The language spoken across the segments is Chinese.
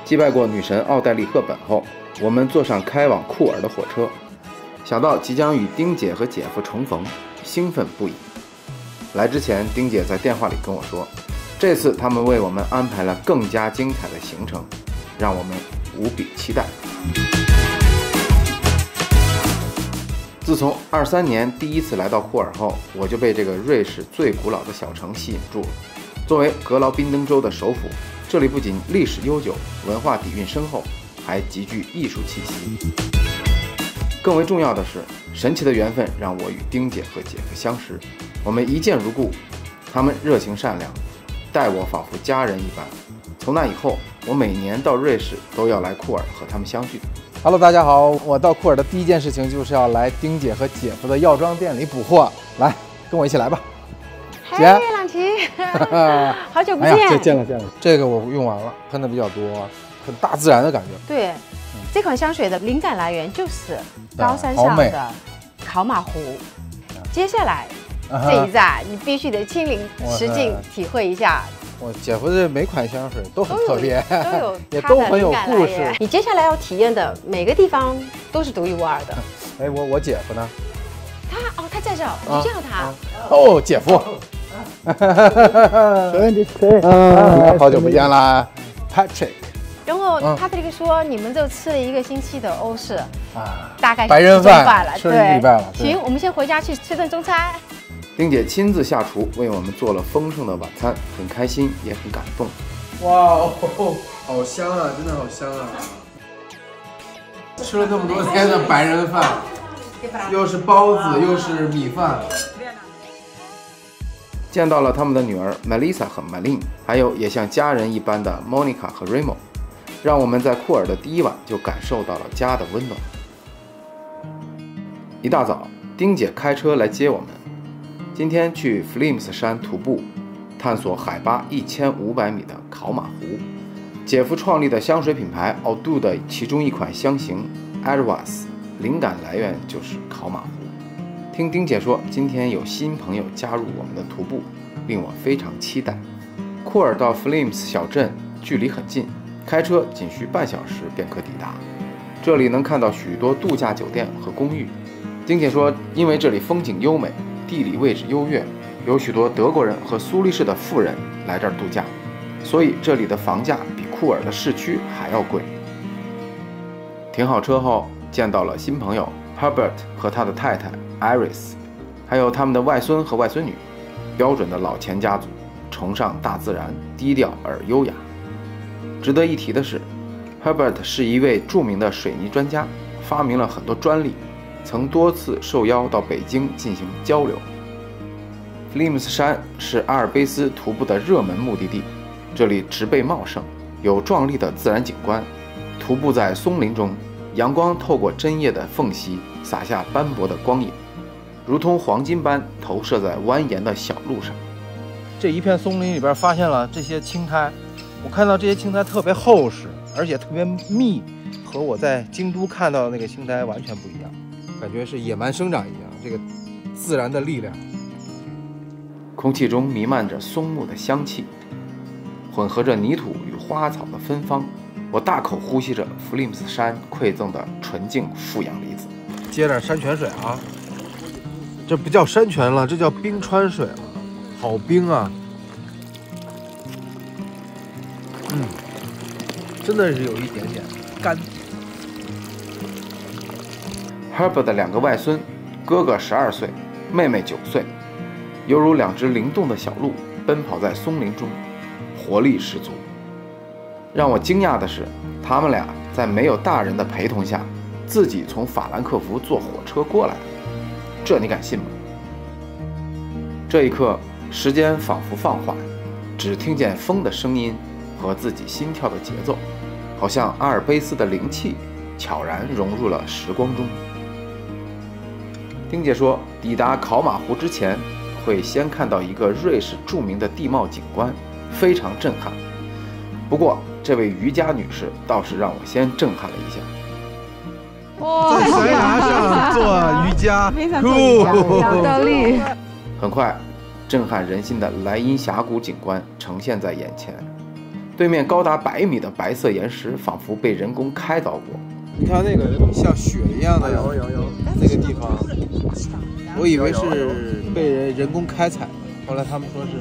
祭拜过女神奥黛丽·赫本后，我们坐上开往库尔的火车，想到即将与丁姐和姐夫重逢，兴奋不已。来之前，丁姐在电话里跟我说，这次他们为我们安排了更加精彩的行程，让我们无比期待。自从23年第一次来到库尔后，我就被这个瑞士最古老的小城吸引住了。作为格劳宾登州的首府，这里不仅历史悠久，文化底蕴深厚，还极具艺术气息。更为重要的是，神奇的缘分让我与丁姐和姐夫相识，我们一见如故，他们热情善良，待我仿佛家人一般。从那以后，我每年到瑞士都要来库尔和他们相聚。Hello， 大家好，我到库尔的第一件事情就是要来丁姐和姐夫的药妆店里补货，来，跟我一起来吧。嘿，朗奇，好久不见。哎呀，见了。这个我用完了，喷的比较多，很大自然的感觉。对，这款香水的灵感来源就是高山上的考马湖。接下来这一站，你必须得亲临实境体会一下。我姐夫这每款香水都很特别，都有也都很有故事。你接下来要体验的每个地方都是独一无二的。哎，我姐夫呢？他在这儿，你叫他。哦，姐夫。好久不见啦 ，Patrick。然后 Patrick 说，你们就吃了1个星期的欧式啊，大概白人饭了，吃1礼拜了。行，我们先回家去吃顿中餐。丁姐亲自下厨为我们做了丰盛的晚餐，很开心也很感动。哇哦，好香啊，真的好香啊！吃了这么多天的白人饭，又是包子又是米饭。见到了他们的女儿 Melissa 和 Malin， 还有也像家人一般的 Monica 和 Remo， 让我们在库尔的第一晚就感受到了家的温暖。一大早，丁姐开车来接我们。今天去 Flims 山徒步，探索海拔1500米的考马湖。姐夫创立的香水品牌 Oud 的其中一款香型 Airwas， 灵感来源就是考马湖。听丁姐说，今天有新朋友加入我们的徒步，令我非常期待。库尔到 Flims 小镇距离很近，开车仅需半小时便可抵达。这里能看到许多度假酒店和公寓。丁姐说，因为这里风景优美，地理位置优越，有许多德国人和苏黎世的富人来这儿度假，所以这里的房价比库尔的市区还要贵。停好车后，见到了新朋友 Herbert 和他的太太 Iris， 还有他们的外孙和外孙女，标准的老钱家族，崇尚大自然，低调而优雅。值得一提的是， Herbert 是一位著名的水泥专家，发明了很多专利，曾多次受邀到北京进行交流。Flims 山是阿尔卑斯徒步的热门目的地，这里植被茂盛，有壮丽的自然景观。徒步在松林中，阳光透过针叶的缝隙洒下斑驳的光影，如同黄金般投射在蜿蜒的小路上。这一片松林里边发现了这些青苔，我看到这些青苔特别厚实，而且特别密，和我在京都看到的那个青苔完全不一样，感觉是野蛮生长一样，这个自然的力量。空气中弥漫着松木的香气，混合着泥土与花草的芬芳。我大口呼吸着 Flims 山馈赠的纯净负氧离子。接点山泉水啊，这不叫山泉了，这叫冰川水了，好冰啊！真的是有一点点干。Herbert 的2个外孙，哥哥12岁，妹妹9岁，犹如2只灵动的小鹿，奔跑在松林中，活力十足。让我惊讶的是，他们俩在没有大人的陪同下，自己从法兰克福坐火车过来的，这你敢信吗？这一刻，时间仿佛放缓，只听见风的声音和自己心跳的节奏，好像阿尔卑斯的灵气悄然融入了时光中。丁姐说，抵达考马湖之前，会先看到一个瑞士著名的地貌景观，非常震撼。不过，这位瑜伽女士倒是让我先震撼了一下。在悬崖上做瑜伽，非常做瑜伽，有道理。很快，震撼人心的莱茵峡谷景观呈现在眼前。对面高达100米的白色岩石仿佛被人工开凿过。你看那个像雪一样的那个地方，我以为是被人工开采的，后来他们说是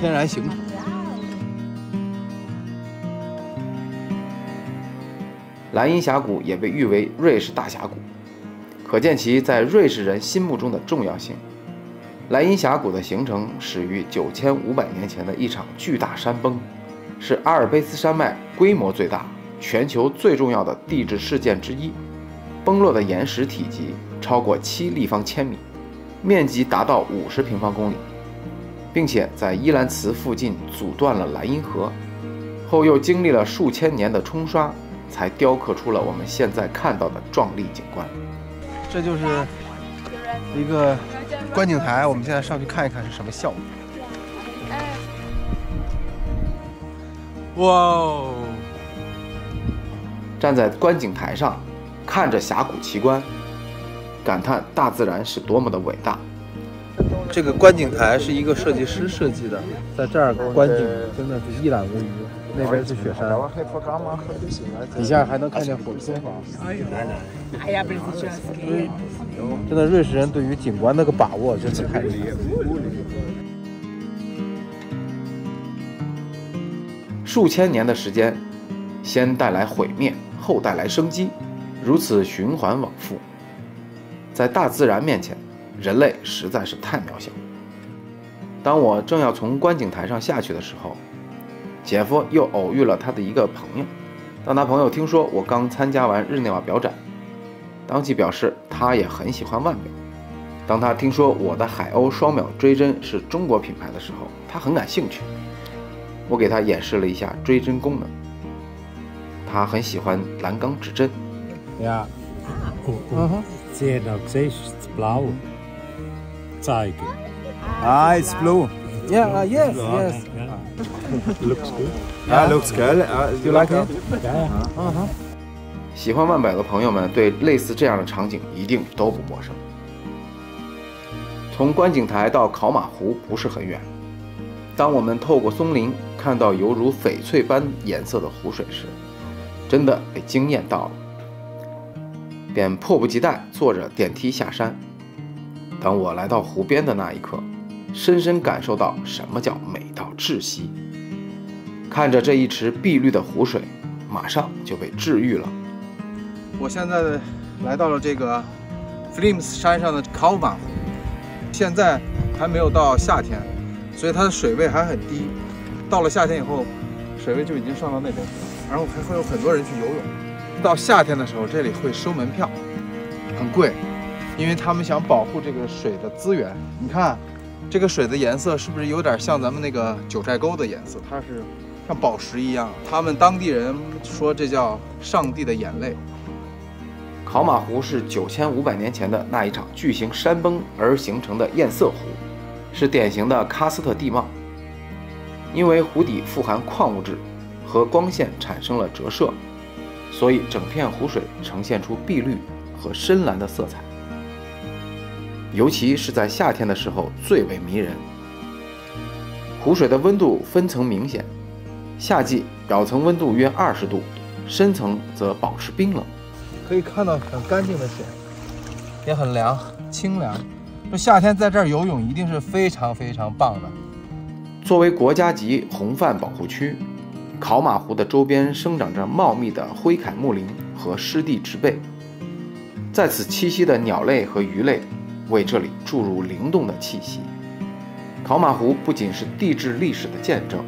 天然形成。莱茵峡谷也被誉为瑞士大峡谷，可见其在瑞士人心目中的重要性。莱茵峡谷的形成始于9500年前的一场巨大山崩，是阿尔卑斯山脉规模最大、全球最重要的地质事件之一。崩落的岩石体积超过7立方千米，面积达到50平方公里，并且在伊兰茨附近阻断了莱茵河，后又经历了数千年的冲刷，才雕刻出了我们现在看到的壮丽景观。这就是一个观景台，我们现在上去看一看是什么效果。哇哦！站在观景台上，看着峡谷奇观，感叹大自然是多么的伟大。这个观景台是一个设计师设计的，在这儿观景真的是一览无余。那边是雪山，底下还能看见火车。真的，瑞士人对于景观那个把握真是太厉害了。数千年的时间，先带来毁灭，后带来生机，如此循环往复。在大自然面前，人类实在是太渺小。当我正要从观景台上下去的时候，姐夫又偶遇了他的一个朋友。当他朋友听说我刚参加完日内瓦表展，当即表示他也很喜欢腕表。当他听说我的海鸥双秒追针是中国品牌的时候，他很感兴趣。我给他演示了一下追针功能，他很喜欢蓝钢指针。Ja. Sehr siehst it's blau. Zeige. Ah, it's blue. Yeah, yes, yes. Looks good. Yeah, looks good. You like it? Yeah. 喜欢腕表的朋友们对类似这样的场景一定都不陌生。从观景台到考马湖不是很远，当我们透过松林看到犹如翡翠般颜色的湖水时，真的被惊艳到了，便迫不及待坐着电梯下山。当我来到湖边的那一刻，深深感受到什么叫美到窒息。看着这一池碧绿的湖水，马上就被治愈了。我现在来到了这个 Flims 山上的考马湖，现在还没有到夏天，所以它的水位还很低。到了夏天以后，水位就已经上到那边去了，然后还会有很多人去游泳。到夏天的时候，这里会收门票，很贵，因为他们想保护这个水的资源。你看，这个水的颜色是不是有点像咱们那个九寨沟的颜色？它是像宝石一样。他们当地人说这叫上帝的眼泪。考马湖是9500年前的那一场巨型山崩而形成的堰塞湖，是典型的喀斯特地貌。因为湖底富含矿物质和光线产生了折射，所以整片湖水呈现出碧绿和深蓝的色彩，尤其是在夏天的时候最为迷人。湖水的温度分层明显，夏季表层温度约20度，深层则保持冰冷。可以看到很干净的水，也很凉，清凉。这夏天在这儿游泳一定是非常非常棒的。作为国家级红泛保护区，考马湖的周边生长着茂密的灰凯木林和湿地植被，在此栖息的鸟类和鱼类为这里注入灵动的气息。考马湖不仅是地质历史的见证，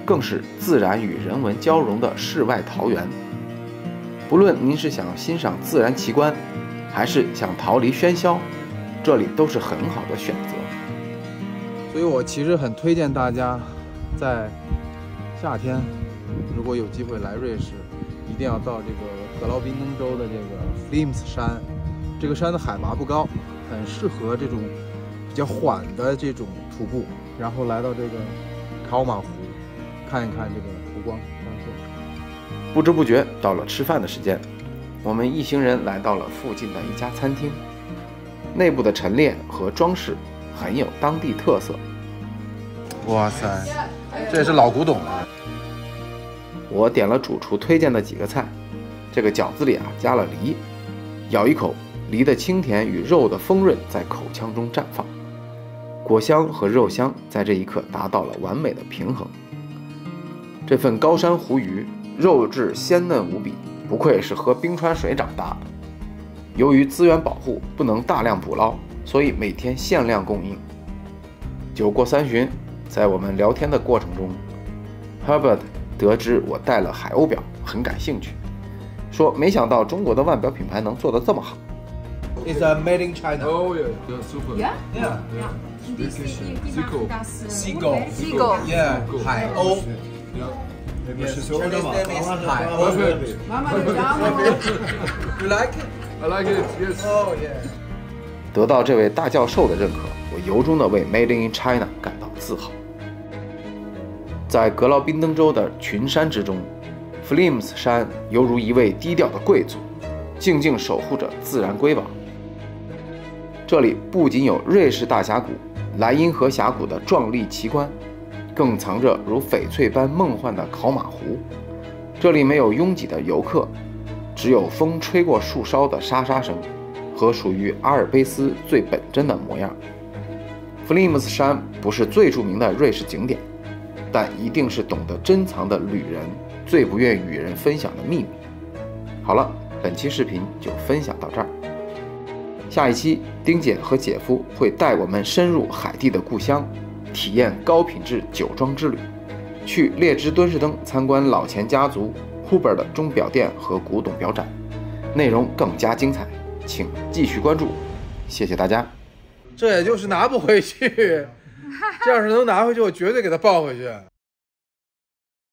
更是自然与人文交融的世外桃源。不论您是想欣赏自然奇观，还是想逃离喧嚣，这里都是很好的选择。所以我其实很推荐大家在夏天如果有机会来瑞士，一定要到这个格劳宾登州的这个 Flims 山。这个山的海拔不高，很适合这种比较缓的这种徒步，然后来到这个考马湖看一看这个湖光山色。不知不觉到了吃饭的时间，我们一行人来到了附近的一家餐厅，内部的陈列和装饰很有当地特色。哇塞，这也是老古董了。我点了主厨推荐的几个菜，这个饺子里加了梨，咬一口，梨的清甜与肉的丰润在口腔中绽放，果香和肉香在这一刻达到了完美的平衡。这份高山湖鱼肉质鲜嫩无比，不愧是喝冰川水长大的。由于资源保护不能大量捕捞，所以每天限量供应。酒过三巡，在我们聊天的过程中 Herbert 得知我带了海鸥表，很感兴趣，说没想到中国的腕表品牌能做得这么好。 It's made in China. Oh yeah, that's super. Yeah? Yeah. Seagull. Yeah. 海鸥。 Yes. Chinese name is 海鸥。 Perfect. You like it? I like it. Yes. Oh yeah. 得到这位大教授的认可，我由衷地为 Made in China 感到自豪。在格劳宾登州的群山之中， Flims 山犹如一位低调的贵族，静静守护着自然瑰宝。这里不仅有瑞士大峡谷、莱茵河峡谷的壮丽奇观，更藏着如翡翠般梦幻的考马湖。这里没有拥挤的游客，只有风吹过树梢的沙沙声和属于阿尔卑斯最本真的模样。Flims 山不是最著名的瑞士景点，但一定是懂得珍藏的旅人最不愿与人分享的秘密。好了，本期视频就分享到这儿。下一期，丁姐和姐夫会带我们深入海地的故乡，体验高品质酒庄之旅，去列支敦士登参观老钱家族 Huber 的钟表店和古董表展，内容更加精彩，请继续关注，谢谢大家。这也就是拿不回去，这要是能拿回去，我绝对给他抱回去。